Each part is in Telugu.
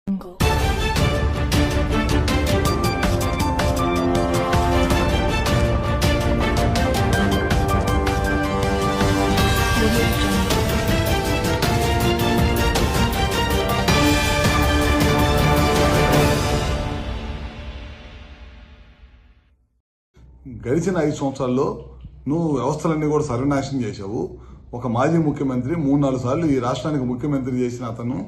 గడిచిన 5 సంవత్సరాల్లో నువ్వు వ్యవస్థలన్నీ కూడా సర్వనాశనం చేశావు. ఒక మాజీ ముఖ్యమంత్రి 3-4 సార్లు ఈ రాష్ట్రానికి ముఖ్యమంత్రి చేసిన అతను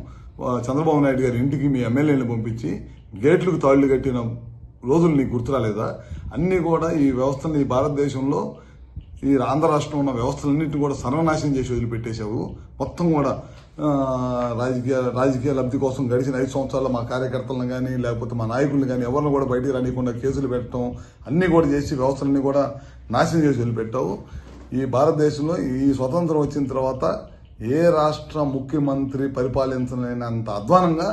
చంద్రబాబు నాయుడు గారి ఇంటికి మీ ఎమ్మెల్యేలను పంపించి గేట్లకు తాళ్లు కట్టిన రోజులు నీకు గుర్తురాలేదా? అన్నీ కూడా ఈ వ్యవస్థని భారతదేశంలో ఈ ఆంధ్ర రాష్ట్రంలో ఉన్న వ్యవస్థలన్నింటినీ కూడా సర్వనాశనం చేసి వదిలిపెట్టేశావు. మొత్తం కూడా రాజకీయ లబ్ధి కోసం గడిచిన 5 సంవత్సరాల్లో మా కార్యకర్తలను కానీ లేకపోతే మా నాయకులను కానీ ఎవరిని కూడా బయటికి రానికుండా కేసులు పెట్టడం అన్నీ కూడా చేసి వ్యవస్థలన్నీ కూడా నాశనం చేసి వదిలిపెట్టావు. ఈ భారతదేశంలో ఈ స్వతంత్రం వచ్చిన తర్వాత ఏ రాష్ట్ర ముఖ్యమంత్రి పరిపాలించలేనంత అధ్వానంగా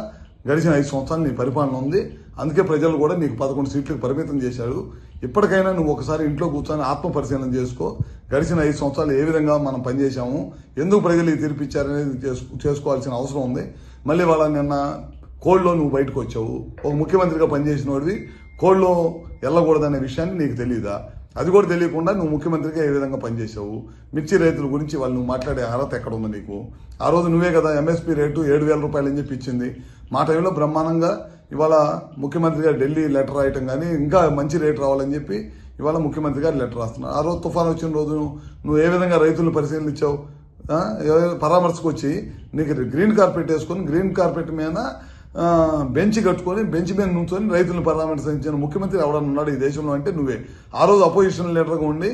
గడిచిన 5 సంవత్సరాలు నీ పరిపాలన ఉంది. అందుకే ప్రజలు కూడా నీకు 11 సీట్లకు పరిమితం చేశారు. ఇప్పటికైనా నువ్వు ఒకసారి ఇంట్లో కూర్చొని ఆత్మ పరిశీలన చేసుకో. గడిచిన 5 సంవత్సరాలు ఏ విధంగా మనం పనిచేశాము, ఎందుకు ప్రజలు ఈ తీర్పిచ్చారనేది చేసుకోవాల్సిన అవసరం ఉంది. మళ్ళీ వాళ్ళ నిన్న కోడ్లో నువ్వు బయటకు వచ్చావు. ఒక ముఖ్యమంత్రిగా పనిచేసిన వాడివి కోడ్లో వెళ్ళకూడదనే విషయాన్ని నీకు తెలియదా? అది కూడా తెలియకుండా నువ్వు ముఖ్యమంత్రిగా ఏ విధంగా పనిచేసావు? మిర్చి రైతుల గురించి వాళ్ళు నువ్వు మాట్లాడే అర్హత ఎక్కడ ఉంది నీకు? ఆ రోజు నువ్వే కదా ఎంఎస్పీ రేటు 7,000 రూపాయలు అని చెప్పి ఇచ్చింది. మా టైంలో బ్రహ్మాండంగా ఇవాళ ముఖ్యమంత్రిగా ఢిల్లీ లెటర్ రాయటం కానీ ఇంకా మంచి రేటు రావాలని చెప్పి ఇవాళ ముఖ్యమంత్రి గారు లెటర్ రాస్తున్నారు. ఆ రోజు తుఫాను వచ్చిన రోజు నువ్వు ఏ విధంగా రైతులను పరిశీలించావు? పరామర్శకు వచ్చి నీకు గ్రీన్ కార్పెట్ వేసుకొని గ్రీన్ కార్పెట్ మీద బెంచ్ కట్టుకొని బెంచ్ మీద నుంచొని రైతులను పరామర్శించిన ముఖ్యమంత్రి ఎవడన్నా ఉన్నాడు ఈ దేశంలో అంటే నువ్వే. ఆ రోజు అపోజిషన్ లీడర్గా ఉండి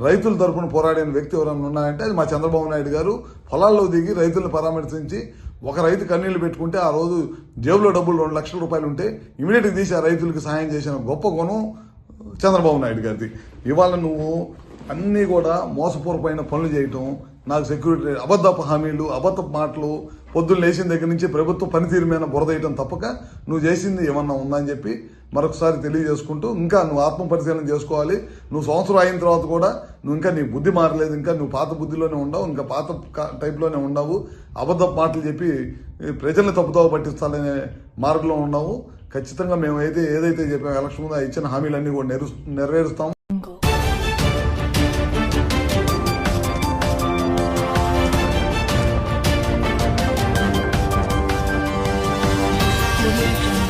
రైతుల తరఫున పోరాడిన వ్యక్తి ఎవరన్నా ఉన్నాయంటే అది మా చంద్రబాబు నాయుడు గారు. పొలాల్లో దిగి రైతులను పరామర్శించి ఒక రైతు కన్నీళ్లు పెట్టుకుంటే ఆ రోజు జేబులో డబ్బులు 2 లక్షల రూపాయలు ఉంటే ఇమీడియట్గా తీసి ఆ రైతులకు సహాయం చేసిన గొప్ప గుణం చంద్రబాబు నాయుడు గారిది. ఇవాళ నువ్వు అన్నీ కూడా మోసపూర్వమైన పనులు చేయటం, నాకు సెక్యూరిటీ అబద్ధపు హామీలు, అబద్ధపు మాటలు, పొద్దున్న లేచిన దగ్గర నుంచి ప్రభుత్వ పనితీరు మీద బురదేయటం తప్పక నువ్వు చేసింది ఏమన్నా ఉందని చెప్పి మరొకసారి తెలియజేసుకుంటూ ఇంకా నువ్వు ఆత్మ పరిశీలన చేసుకోవాలి. నువ్వు సంవత్సరం అయిన తర్వాత కూడా నువ్వు ఇంకా నీ బుద్ధి మారలేదు. ఇంకా నువ్వు పాత బుద్ధిలోనే ఉండవు, ఇంకా పాత టైప్లోనే ఉండవు. అబద్ధపు మాటలు చెప్పి ప్రజల్ని తప్పుదోవ పట్టించాలనే మార్గంలో ఉన్నావు. ఖచ్చితంగా మేము ఏదైతే చెప్పాము ఎలక్షన్ ముందు ఇచ్చిన హామీలన్నీ కూడా నెరవేరుస్తాము. Religion.